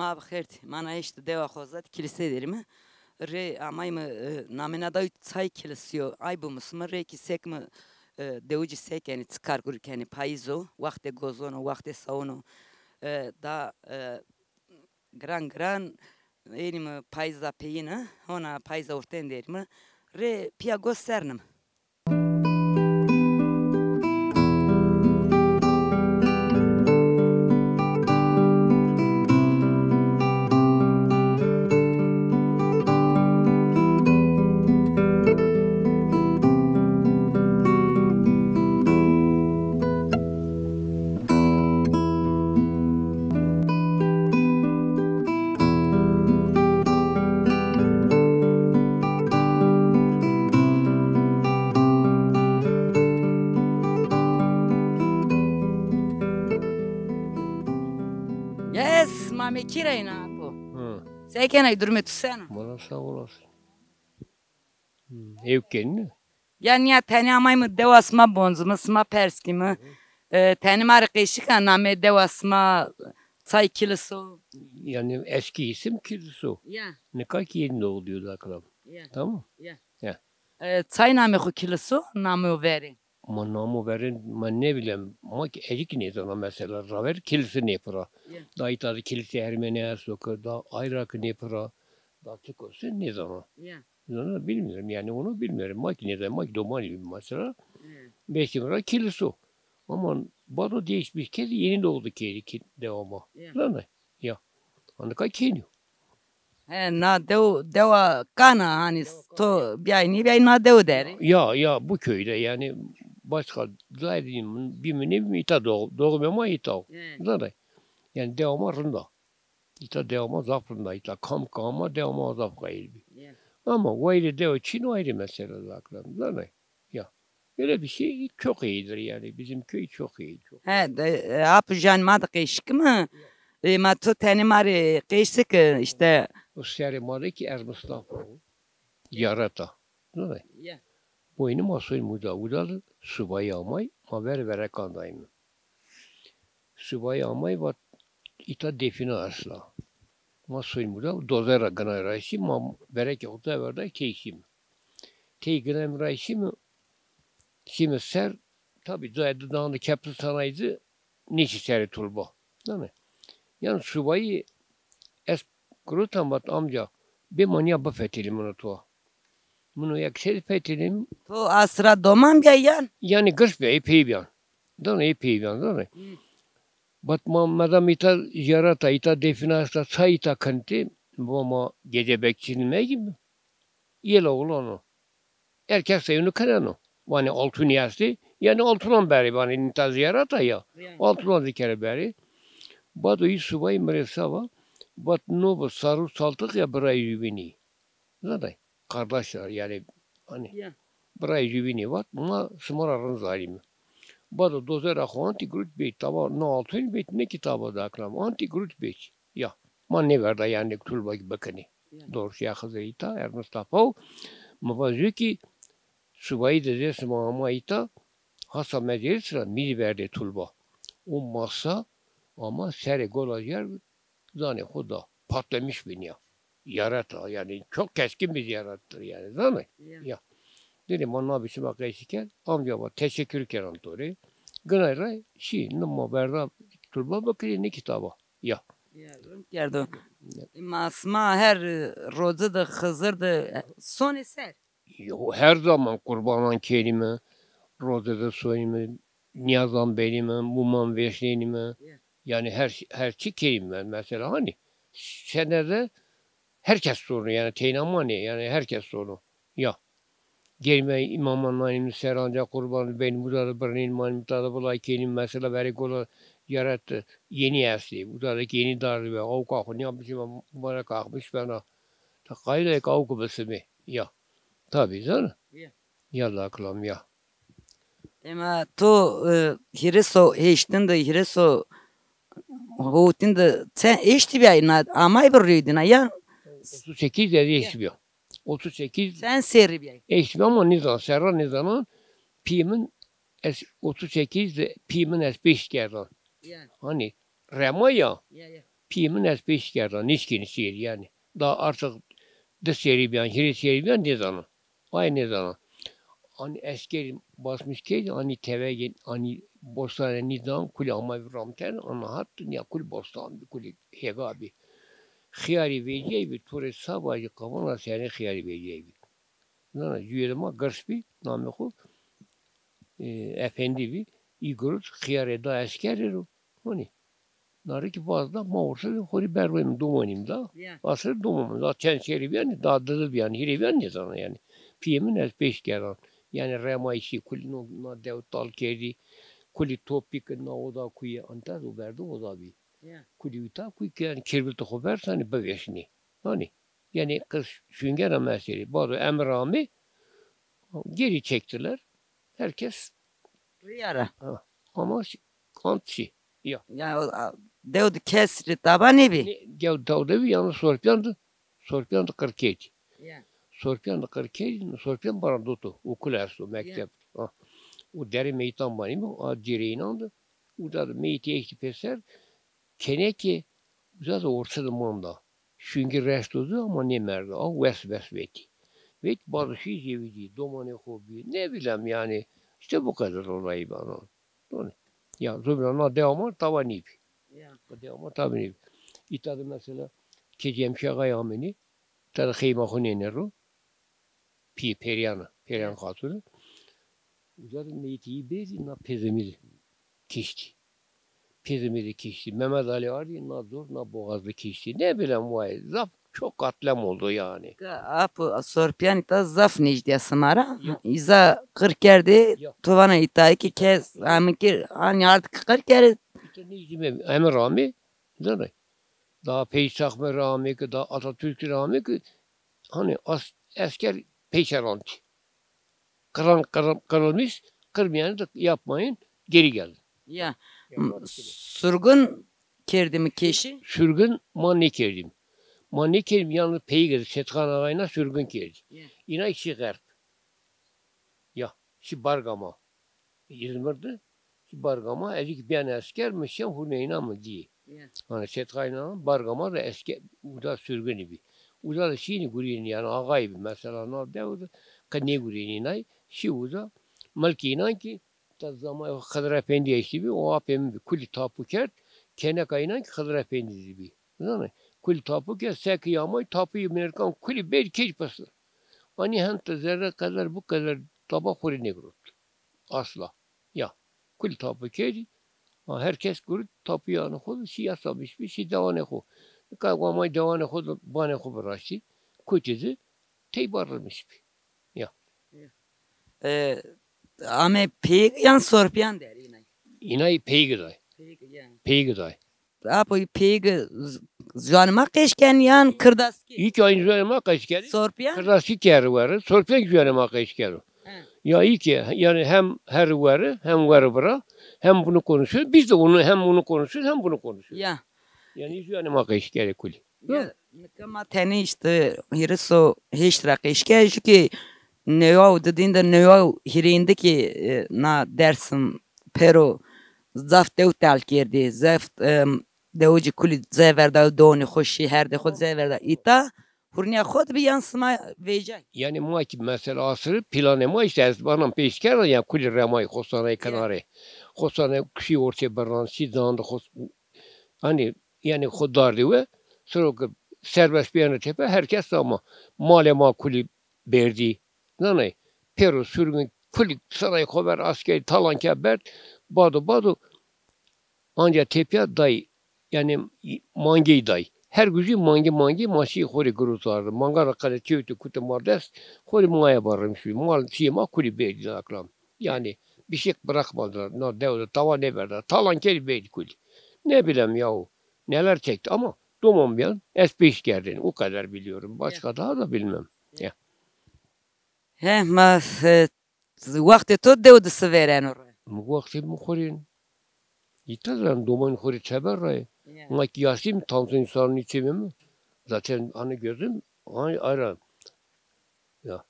Ma bxert, mana işte deva xozat kilise derimi. Re amay mı namena da çay kilisiyo. Ay bu mısmı re ki sek mi devuci sek yani çıkar gurk yani payzo. Vakte gozono, vakte sauno. Da gran elim payza peyina. Ona payza orten derimi. Re pia gösternim. Yes, mame kirayna po. Sen kenay durmet sen. Bana sağ olasın. Ev kendine. Yani ya tani amay mı devasma bonzuma sma perski mi? Tani mari qeşika name devasma çay kilosu. Yani eski isim Kirsu. Ya. Ne kadar ki yerinde oluyordu akılım. Ya. Tamam. Ya. Ya. Çay name ku kilosu name o verin. Ama namı verin, ben ne bileyim, ama erik ne zaman mesela, raver kilise ne para. Da itadı kilise Ermeniye soku, da ayrak ne para, da çıkıyorsa ne zaman. Ya. Onu bilmiyorum yani onu bilmiyorum. Makinede, makidomani mesela, 5 lira kilosu. Ama bana değişmiş kez yeni de oldu ki devamı. Lan ya. Anlık keniyor. Na deva kana hani to bir na dev der. Ya bu köyde yani başka zaten bir ita doğum ama ita. Zaten yani devamı rında. İta devamı zafrında ita kam devamı zaf gayri. Ama vayli dev Çin ayrı mesele zaten. Zaten ya. Böyle bir şey çok iyidir yani bizim köy çok iyi. Çok. Apujan madı qeşik mi? Ma to tani mari qeşik işte. O seri madı ki Mustafa yarata. Zaten. Ya. Boynu masayı udalı subayı amay vere kandayım. Subayı amay var ita define asla. Masayı dozera gana raisi verek yokta verda keyşim. Gınem raisi mi? Şimdi ser tabi zaydı dağında kepli sanayıcı niçi seri tulba. Değil mi? Yani subayı kurutan bat amca bir manya bu fethilim onu tuğa. Bunu yakşer fethilim. To asra domam yan. Yani gırş bir epey bir yan. Değil mi? Epey bir yan değil mi? Bat madam ita yarata ita definasla sayita kanti bu ama gece bekçilme gibi. Yela oğlu erkek sayını kanano. Yani altın yasti. Yani altından beri bana intaz yarata ya. Altından dikere beri. Bado iyi subay mresava. Bat no sarı saltık ya burayı yübini. Zaten kardeşler yani hani burayı yübini var. Ama sımararın zalimi. Bado dozer akı anti grut bey tava no altın bey ne kitabı da aklam anti grut bey ya man ne verda yani tulba bakani doğru şey hazırita Mustafa mavazı ki subayı dedi smama ita hasa meclisra mi verdi tulba o masa ama seri gola yer zane huda patlamış beni ya yarata yani çok keskin bir yarattır yani değil mi? Ya dedim ona bir şey bakayım amca var teşekkür ederim tori. Gınayra nımma verda turba bakıyor ne kitabı ya. Yardım. Masma her rozu da hızır da son eser. Yo her zaman kurbanan kelime rozu da söyleme niyazan belime mumman veşlenime yani her şey kelime mesela hani senede herkes sorunu yani teynamani yani herkes sorunu ya. Gelme imamın naim seranca kurbanı benim burada birinin manimtada bulay kelim mesela beri kola yarattı yeni esli buradaki yeni darbe ve o kalkın yapmışım bana kalkmış bana ta kayla kalkı besimi ya tabii canım yallah kılam ya ama to hireso heştin de hireso hotin de sen eşti bir ayna amay bir rüydün ya 38 dedi eşmiyor 38 sen seri bir ay eşmiyor ama ne zaman serra ne zaman pimin 38 de pimin es 5 geldi hani rema ya Piyemin ez beş gerdan. Niçkini seyir yani. Daha artık de seyri bir an. Hiri seyri bir an ne zaman. Ay ne zaman. Hani eski basmış ki hani teve hani bostane nizam kuli ama ramten ana hattın ya kul bostan bir kuli hega bir khiyari veciye bir ture sabahı kavana seni khiyari veciye bir nana yüyelma garsbi namı ku efendi bir igorut khiyare da eskerir hani narı ki bazda mağursa hori bervem dumanim da asır dumum da çen seri bir yani da dadı bir yani hiri bir yani sana yani piyemin ez beş geran yani remayişi kuli no dev tal kedi kuli topik na oda kuyu anta do verdi oda bir kuli uta kuyu yani kirbil to haber hani beveşni hani yani kız sünger mesele bazı emrami geri çektiler herkes Riyara. ama kantsi ya Ya devdu kesri taba ne bi? gel davda bir yanı sorpiyandı 47 Ya. sorpiyandı 47 sorpiyan bana dotu okul ersu mektep o deri meytan bani mi o direğin andı o da meyti ekti peser keneki o da ortada manda çünkü restodu ama ne merdi o ves veti ve bazı şey cevidi domane hobi ne bileyim yani işte bu kadar olayı bana doğru ya zöbrana devamı tavani Ya. devamı tavani İtadı mesela kecem şagayameni tadı khayma khunenero periyan hatunu uzadı meyti bezi na pezemiz kişti pezemizi kişti Mehmet Ali var ya na zor na boğazlı kişti ne bileyim vay zaf çok katliam oldu yani. Apo sorpiyan ita zaf necdiya samara. Yok. İza 40 kerde Yok. tovana ita iki kez amikir hani artık 40 kere İşte Necmi Emir Rami değil mi? Daha Peysak mı Rami ki daha Atatürk Rami ki hani asker peşeranti. Kırılmış kırmayanı da yapmayın geri geldi. ya Yapmadı ki. surgun kerdi mi keşi? Sürgün manne kerdim. Manne kerdim yalnız peygir Setkan ağayına sürgün kerdi. İna işi garp. Ya şi Bargama. İzmir'de şi Bargama ezik bir asker mişem Hüneyna mı diye. Hani Setkan'a Bargama da eski uda sürgün gibi. Uda da şiini gurini yani ağay gibi mesela ne devde kanne gurini nay şi uda malkina ki ta zaman Kadir Efendi eşi o apem bir kuli tapu kert kene kaynan ki Kadir Efendi gibi. Değil mi? Kuli tapu kert seki yamay tapu yemerkan kuli bel keç bası. Hani hanta zerre kadar bu kadar taba kuri ne grut. Asla. Ya. Kuli tapu kert herkes görüp tapıyana kodu siyasamış bir şey devane ko. Kavgamay devane kodu bana ko bıraşı. Kutezi teybarlamış bir. Ya. Ame peyg yan sorpiyan der yine. İnay peygiday. Peygiday. Apo peyg zanma keşken yan kırdaski. İlk aynı üzerine kaç kere? Sorpiyan? Kırdaski kere var. Sorpiyan üzerine kaç kere? Ya iyi ki yani hem her varı hem varı bırak hem bunu konuşuyor. Biz de onu hem bunu konuşuyoruz hem bunu konuşuyoruz. Ya. Yani üzerine makayış gerek kuli. Ya. Kama teni işte hiriso heştra keşke ki neo dediğinde neo hirindeki na dersim pero zaf devtel kerdi zaf devuci kuli zeverda doni hoşi her de khod zeverda ita hurniya khod bir yansıma verecek. Yani maki mesela asırı planema işte ez bana peşker ya kuli remay hosanay kanare. Hosanay kişi ortaya baran sidan da hani yani khudardı ve sonra serbest bir yana tepe herkes ama malema kuli berdi. Ne Peru sürgün kuli saray haber askeri talan keber badu ancak tepe day yani mangi day. Her gücü mangi maşı hori gruzardı. Mangara kale çöğütü kutu mardes hori maya barırmış. Mal siyema kuli berdi akram. Yani bir şey bırakmadılar. No devlet tava ne verdiler. Talan keli berdi kuli. Ne bileyim yahu. Neler çekti ama domum ben S5 geldi. O kadar biliyorum. Başka daha da bilmem. Ya. He ma vakti to devdu severen oraya. Vakti mi korin? İtazan domun kori çeber ray. Ama kiyasim tanzın insanın içimi mi? Zaten hani gözüm ara. Ya.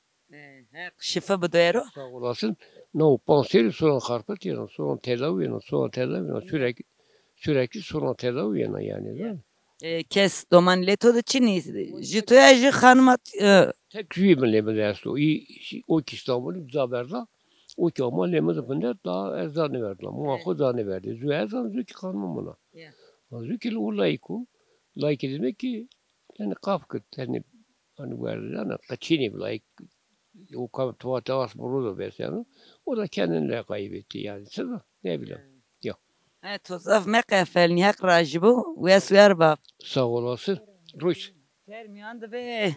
Şifa bu dero. Sağ olasın. No panseri sonra harpat yana, sonra tedavi yana, sürekli sonra tedavi yana yani. Değil mi? kes doman leto da çini. Jitoya ji hanımat. Tek şey mi lemez eski. O ki İstanbul'u zaberda. O ki ama lemez efendi daha ezanı verdiler. Muhakkak ezanı verdi. Zü ezan zü ki kanmam ona. Zü ki ulayku. Layık demek ki yani kafkıt. Hani verdi. Yani kaçini layık. O tavas burada besyanı. O da kendine kaybetti yani. Siz ne bileyim. Yok. Tosaf mekefel nihak rajibu ve suyar bab. Sağ olasın. Rus. Termiyandı be.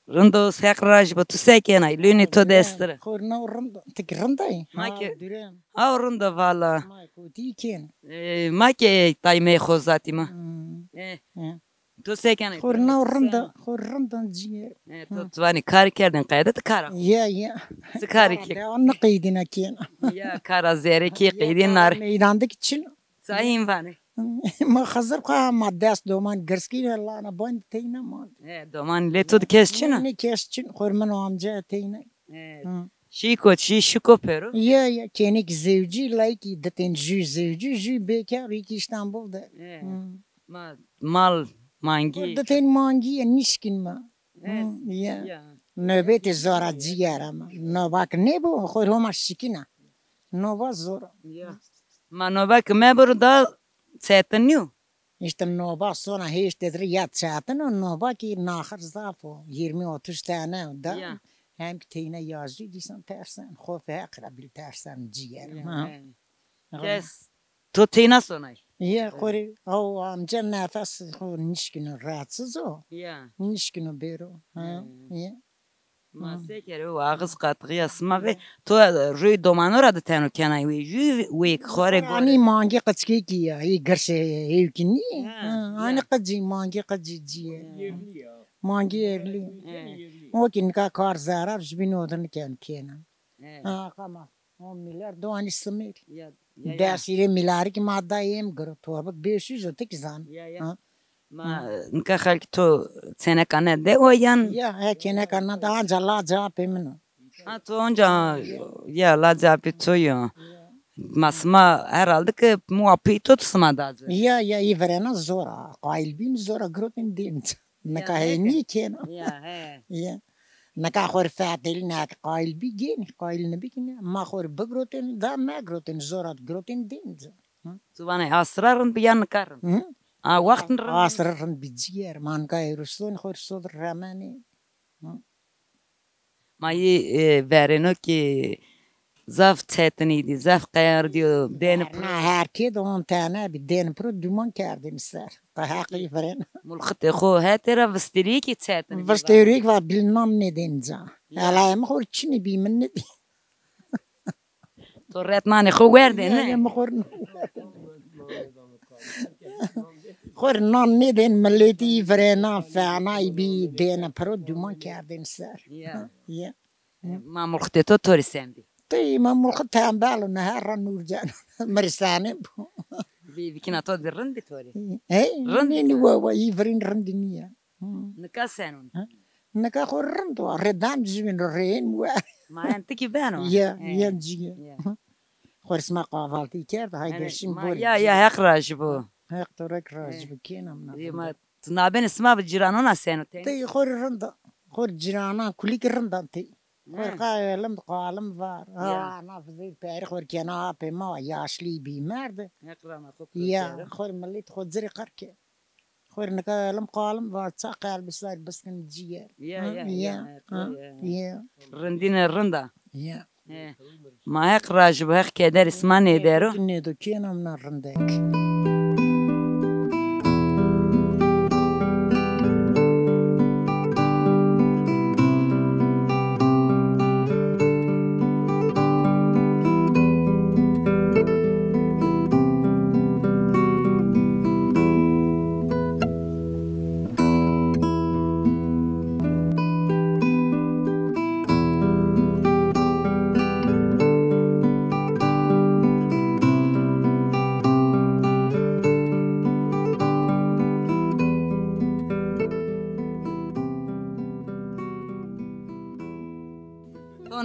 Rındo sek rajibu tu sekenay. Lüni to destre. Korna rında. Tek rındayı. Make. Dürem. Ha rındo valla. Mayko diken. Make taymey khozati ma. Tu sekenay. Korna rında. Korrında ciğer. Tu tvani kar kerdin kayda kara. Ya. Sıkarı ki. Anna kıydına ken. Ya kara zere ki kıydin nar. Meydandaki için. Sayın vani. Ma hazır ka maddes doman gırski Allah na band teyna ma. Doman leto da kesçina. Ne kesçin korman amca teyna. Şiko şiko pero. Ya kenik zevci like daten jü zevci jü bekar iki İstanbul'da. Mal mangi. Daten mangi nişkin ma. Ya. Nöbet zora ciğer ama. Nobak ne bu? Koruma şikina. Nova zora. Ma novak me burada setniu. İşte nova sonra hiç dedri yat zaten o nova ki nahır zafo 20-30 tane da hem ki teyine yazıyor diysen tersen khofe akrabil tersen ciğer. Kes. Tu tina sonay. Ya kore o amca nefes nişkino rahatsız o. Nişkino bero. Ya. Ma sekere o ağız katgı asma ve tu rüy domanora da tenu kenay ve jü ve khore gol. Ani mangi kaçki ki ya iyi gırse evkini. Ani kaçı mangi kaçı ciğer. Mangi yerli. O ki nika kar zarar jbin odun ken kenan. Kama 10 milyar doğan istemir. Dersire milyar ki madda yem gır. Tuğabık 500 ötek zan. Ma nika halk tu sene kanne de o yan. Ya kene kanna da jalla cevap emino. Ha tu onca ya la cevap tu yo. Masma herhalde ki muhabbet tutma da. Ya ivrena zora. Qailbin zora grotin dint. Naka heni ken. Ya. Naka khor fadil nak qailbi gen. Qail nabi ken. Ma khor bagrotin da ma grotin zora grotin dint. Tu bana asrarın bir yan karın. Vaktin asrarın bir ciğer. Man kay rusun khor sod ramani. Mayi vereno ki zaf tetniydi, zaf kayar diyor. Herkes 10 tane bir den pro duman kerdin ister. Tahaki veren. Mulkıt xo hetera vastiri ki tetni. Vastirik var bilmem ne denza. Alayım khor çini bimin ne. Torretmani xo verdin ne? Khor non ne den milleti verena fana bi den pro duman kerdin ister. Ya. Ma mulkıt to torisendi. Tey ma mulkıt tembel nehar nurcan. Marisane. Bikina to dirrin bitori. Randini wa ivrin randiniya. Nika senun. Nika khor rando redam jibin rein wa. Ma enti ki beno. Ya jiga. Khor isma qavalti kerdi hay gerşim bol. Ya hakraj bu. Haktorak raj bikenam na. Ma tunaben isma bi jiranona senu te. Tey khor rando. Khor jirana kulik randan tey. Khor qaylım qalım var. Nafzi peri khor kena pe ma yaşlı bir merde. Ya khor millet khor ziri qarke. Khor naqalım qalım var saqal bisar baskin ciğer. Ya. Rindine rinda. Ya. Ma hakraj bu hak keder isma ne dero? Ne do kenam na rindek.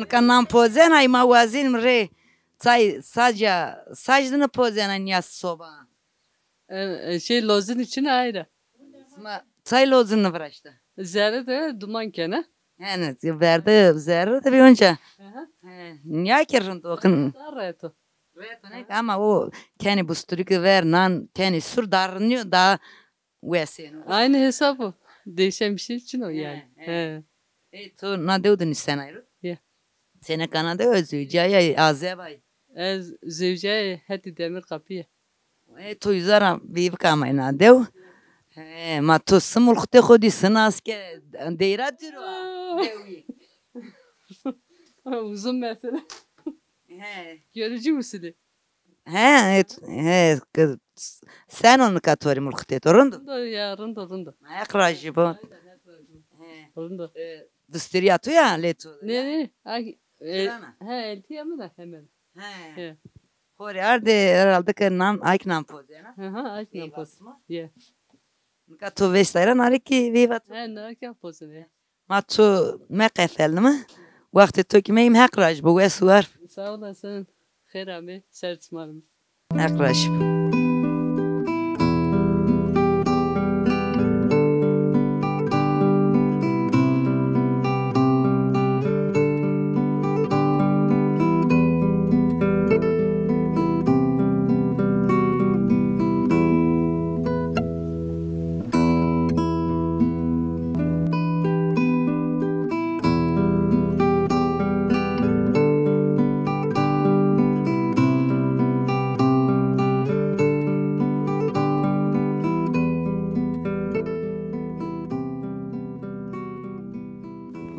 Kanam pozen ay mawazin mre. Say sajdını pozen an yas soba. Şey lozun için ayrı. Çay lozunu var işte. Zerre de duman kene. Yani verdi zerre de bir önce. Aha. Niye kirin dokun? Darreto. Ama o kendi busturuk ver nan kendi sur darınıyor da vesin. Aynı hesabı. Değişen bir şey için o yani. Tu ne diyordun sen ayrı? Ya. Sene Kanada özüceye azebay. Zevceye hadi demir kapıya. Tu yüzara bir kamayna dev. Ma tu smulkhte khodi snas ke deyra diro. Uzun mesele. Görücü müsün? Sen onu katori mulkhte torundu. Rında. Ayak rajı bu. Rında. Distiriyato ya leto. Ne? Şurana. Eltiye mi de hemen? Hori arde herhalde ki nam ayk nam pozena. Aç ne yapasın? Ya. Ka tu vestayra nariki vivat. Ne yapasın ya? Ma tu me qefel mi? Vakti tu ki meyim hak raj bu vesuar. Sağ olasın. Khair abi. Sertmanım. Hak raj.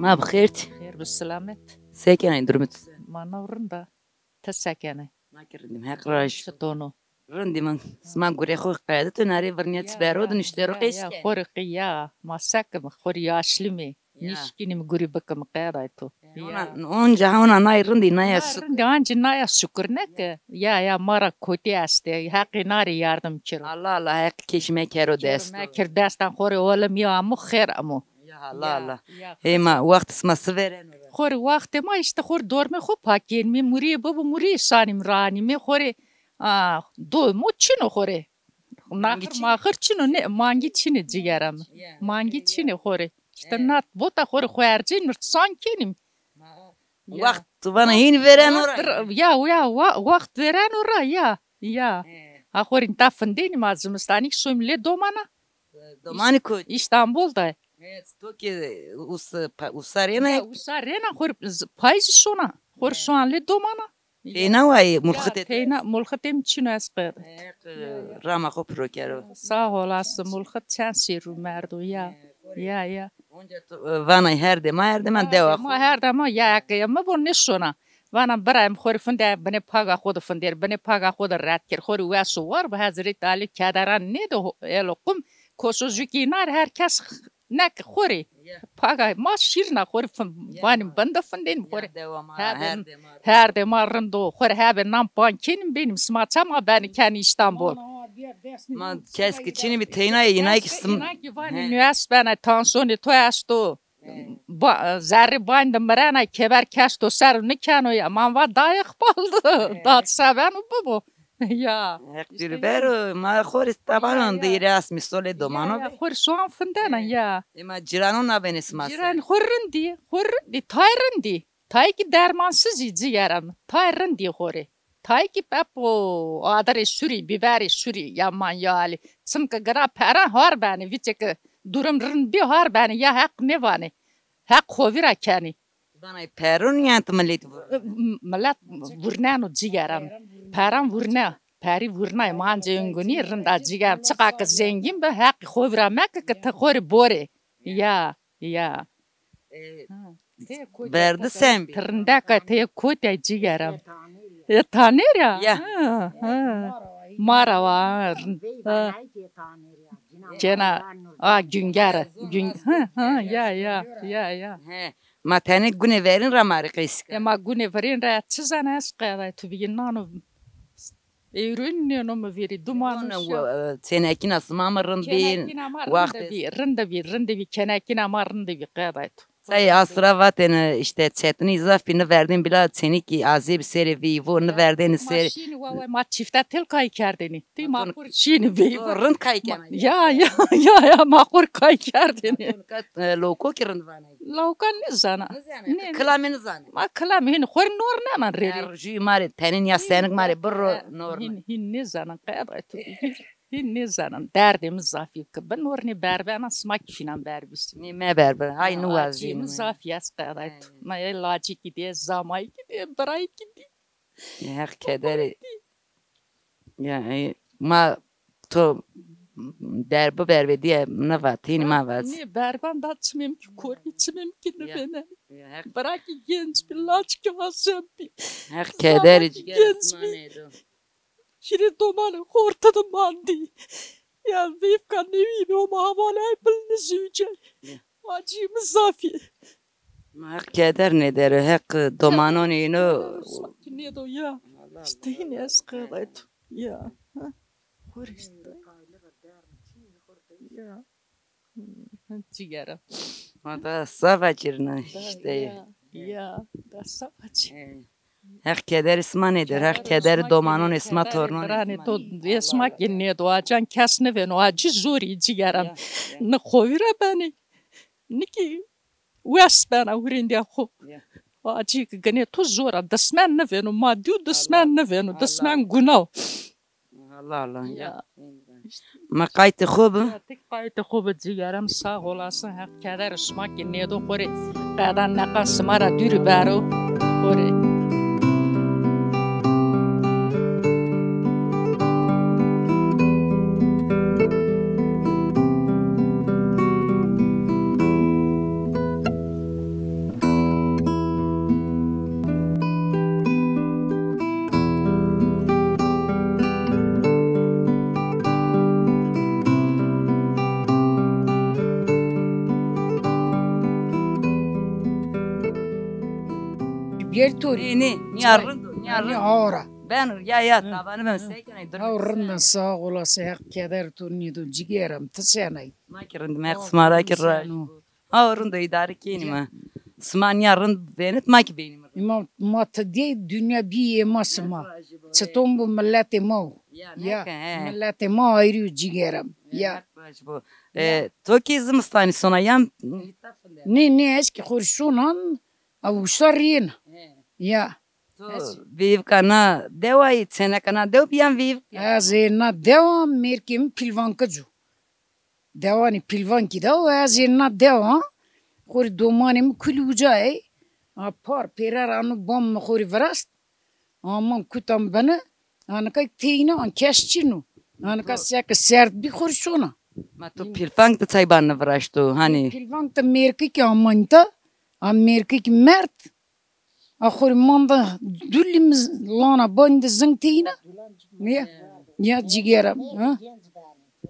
ما بخيرتي خير بالسلامة ساكنة درمت ما نورندا تساكنة ما كردم هاك راج شتونو رندي من سما غوري خو قاعدة ناري برنيت سبارود نشترو قيس يا خورقيا ما ساكم خوريا شلمي نشكيني مغوري بكم قاعدة اونجا هونا ناي رندي ناي رندي انجي نايا شكرنك يا مرة كوتي استي حقي ناري ياردم چرو الله هاك كيش ما كارو دست ما كر دستان خوري ولم يا مو خير امو يا الله هي ما وقت اسمه سفرين خوري وقت ما işte خور دورمي خو پاکين مي مري بابو مري سانيم راني مي خوري دو مو چينو خوري ماخر چينو نه مانگي چيني جيگرم مانگي چيني خوري işte nat bota خوري خوارجين مرت سانكينيم وقت bana yeni veren oraya ya وقت veren oraya ya خوري انت فنديني ما زمستانيك شوملي دومانا domani ko İstanbul'da Toki usarena usarena خور payız şuna خور şu an le domana Teyna vay mulkhatet teyna mulkhatem çino asqır rama ko prokero sağ olasın mulkhat sen siru merdo ya onca vana her de deva ma her de ma ya ki ma bu ne şuna vana bıram خور fındı beni paga xod fındır beni paga xod rat kir خور vasu var bu hazret ali kadaran ne de elokum kosuzukinar herkes nek خوري paga ma şirna خور benim banda fındın خور her de marrando خور habe nam bankin benim smaçama ben kendi İstanbul ma keski çini bir teyna yinay kısım vani nüas bana tansiyonu toyasto zerri bandı marana keber kasto ser ne kano ya man va dayak baldı dat seven bu ya Diribero ma خور tabaran de rasmi sole domano خور soğan fındana ya ma cirano na benismas ciran hurrindi tayrindi tayki dermansız ciğeram tayrindi hore tayki pepo adare suri biberi suri yaman yali sımka gara pera har bani viçek durum rın bir har bani ya hak ne vani hak hovira kani bana perun ya tamalit malat vurnano ciğeram param vurna peri vurna mancenguni rında ciğeram çıkak zengin be hak hovira mek te khori bore ya verdi sen tırndaka te kote ciğeram ya tanır ya mara var cena günger gün ya ma tane güne verin ramari kısk ma güne verin ra çizana asqara tu bignano Eğrünüyor mu veri duman senekina smamırın bin rında bir kenekin amarında bir qadayt Say asravatene işte çetini zafini verdin bila seni ki azib seri vivo ne verdin seri. Maşini ma çifte tel kay kerdini. Ti Matun- makur şini bey. Rın kayken. Ya makur kay kerdini. Loko kirin vanay. Laukan ne zana. Ne Klamen zane. ma kalam hin khor nur ne man reri. Erji mari tenin ya senin mari burro normal. Hin ne zana qayat. Hin ne zana derdimiz zafi ben orni berbena smak finan berbis. Ni me berber. Hay nu vazim. Acımız zafiyas qayat. Ma laci ki zamay ki bray ki. Ya kederi. Ya ma to derbe berbe diye ne vatini ma vaz. Ne berban da çmem ki kor içmem ki ne Ya. bana. Ya Bırak ki genç bir laç ki hasabbi. kederi Genç ciğer. Şimdi domanı ortada mandi. Ya vifka ne bileyim o mahavala bilni züce. Acımız zafi. Ma keder ne der? Hek domanon ino. Ne do ya. İşte yine eskıdaydı. Ya. Kor işte. Ya. Cigara. Mata savacırna işte. Ya. Da savaç. Hek keder isma nedir? Hek keder domanon isma tornon. Brani to esmak ne do acan kasne ve no acı zori cigaram. Ne koyra beni. Niki wes bana urinde ho. Acı gane to zora dasman ne ve no maddu dasman ne ve no dasman gunav. Allah Allah. Ya. Ma kayıtı خوب. Tek kayıtı خوب cigaram sağ olasın hak kadar esmak ne do kore. Kadan nakas mara dürü baro. Kore. Gertori. Ni yarın. Yani ağra. Ben ya tabanı ben sekene dur. Ağrından sağ olası hak keder turnidu cigeram tsenay. Ma kirin mek smara kirra. Ağrın da idare kini ma. Sman yarın benet ma ki benim. İmam mat diye dünya bir masma. Çetom bu millete ma. Ya millete ma ayrı cigeram. Ya. Toki zımstani sona yam. Ne eski kurşunan avuşarın. Ya. Viv kana devayı sene kana dev biyan viv. Azena devam merkim pilvan kacu. Devani pilvan ki da o azena devam. Kuri domanim kulucay. Apar perar anu bom kuri varast. Amam kutam bana. Anaka teyna an keşçinu. Anaka sek sert bir kurşuna. Ma tu pilfang da çaybanı vraştu hani. Pilvan da merki ki amanta. Amerika ki mert. Akhur manda dullimiz lana banda zınteyna. Ya cigeram.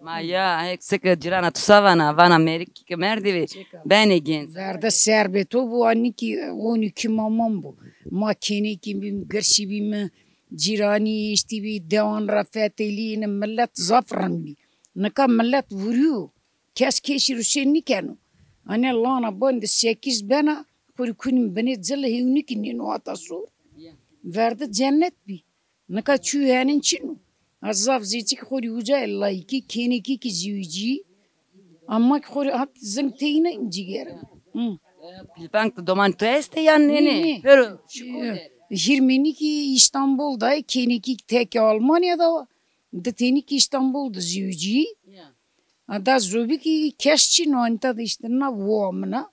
Ma ya eksik cirana tusavana van Amerika ki merdivi. Ben gen. Verda serbeto bu anniki 12 mamam bu. Makine ki bim gerşi bim cirani işte bir devan rafeteliğine millet zafran bi. Naka millet vuruyor. Kes keşir Hüseyin'i kenu. Anne lana banda 8 bana kuri kunim beni zılı hevnik ninu atasur. Verda cennet bi. Naka çüyenin çinu. Azaf zeytik kuri uca ellayki keneki ki ziyuci. Ama kuri hat zınteyine cigerim. Pilfang da doman tu este yan nene. Pero Hirmeni ki İstanbul'da, keneki tek Almanya'da, da teniki İstanbul'da ziyuci. Da zubi ki keşçi no anta da işte na vuamna.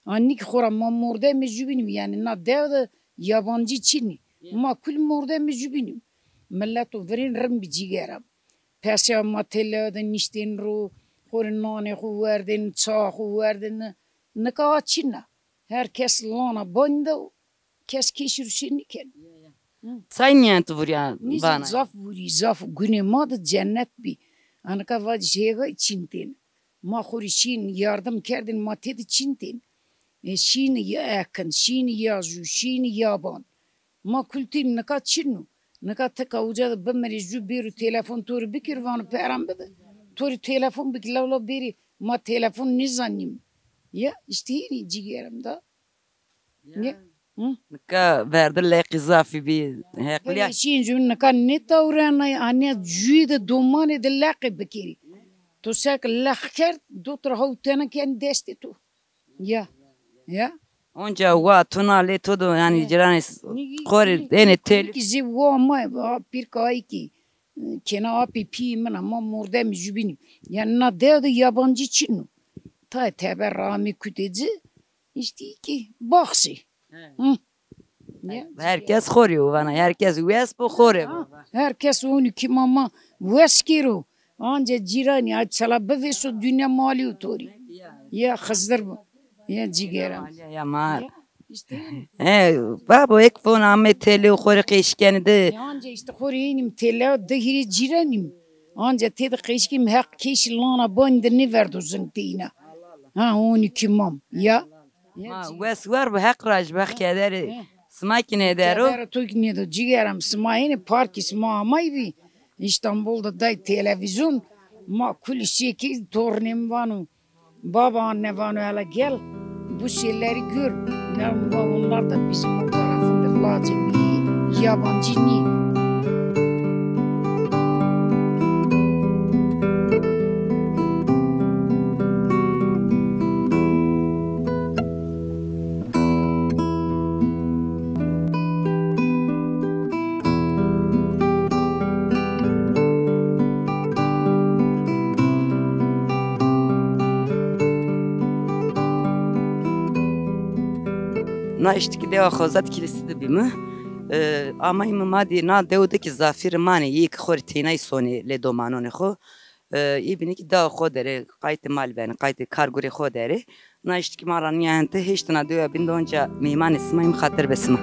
Anni ki khora ma morde mejubinim yani na devde yabancı Çin'i. Ma kul morde mejubinim. Milletu verin ram bir cigeram. Pesya matella da nişten ro khorin nane khu verdin ça khu verdin ne ka Çin'a. Herkes lana banda kes keşir Çin'i ken. say niyet vurya Niz bana. zaf vuri zaf güne ma da cennet bi. Anka vaj şega Çin'ten. Ma khori Çin yardım kerdin ma tedi Çin'ten. Şin yakın, Şin yazı, Şin yaban. Ma kultin naka Çin'u. Naka tek uca bemeri jübir telefon toru bikir vanı peram bede. Toru telefon bik lavla biri ma telefon nizanim. Ya işte yine ciğerim da. Ya. Ka verdi lek izafi bir hekliya. Böyle şeyin cümle kan ne tavrana anne cüyde domane de laqe bekiri. To sak lakker dotra havtana ken desti tu. Ya. Ya. Onca wa tunale todo yani ciranes kori ene tel. Ki zivo ma bir kay ki. Kena api pi mana ma mordem jübini. Yani na de yabancı Çin. Ta teber rami küteci. İşte ki baksi. Hı. Ya. Herkes koruyor bana. Herkes üyes bu koruyor. Herkes 12 mama veskiro. Anca cirani açala beveso dünya mali utori. Ya kızdır bu. Ya ciğerim. Ya ma. İşte Baba ek fon Ahmet teli kori keşkeni de. anca işte koreyinim tela dehiri ciranim. Anca tedi keşkim hak keş lana bandır ne verdi zıntına. Ha 12 mam. Ya. Ma üyes var bu hak raj bak kaderi. Smakine eder o. Kadar tukne de ciğerim smayine park smamayı bir. İstanbul'da da televizyon ma kulisi ki tornem vanu. Baba anne vanu hele gel. Bu şeyleri gör. Onlar da bizim o tarafındır. Lazım yabancı ni. Na işteki deva khozat kilisi de bimi. Ama im madi na devde ki zafir mani yik khori tinay soni le domanone kho. İbni ki deva kho dere kayte mal ben kayte karguri kho dere. Na işteki maran yante hiç tane deva bindonca miman ismayım khatır besma.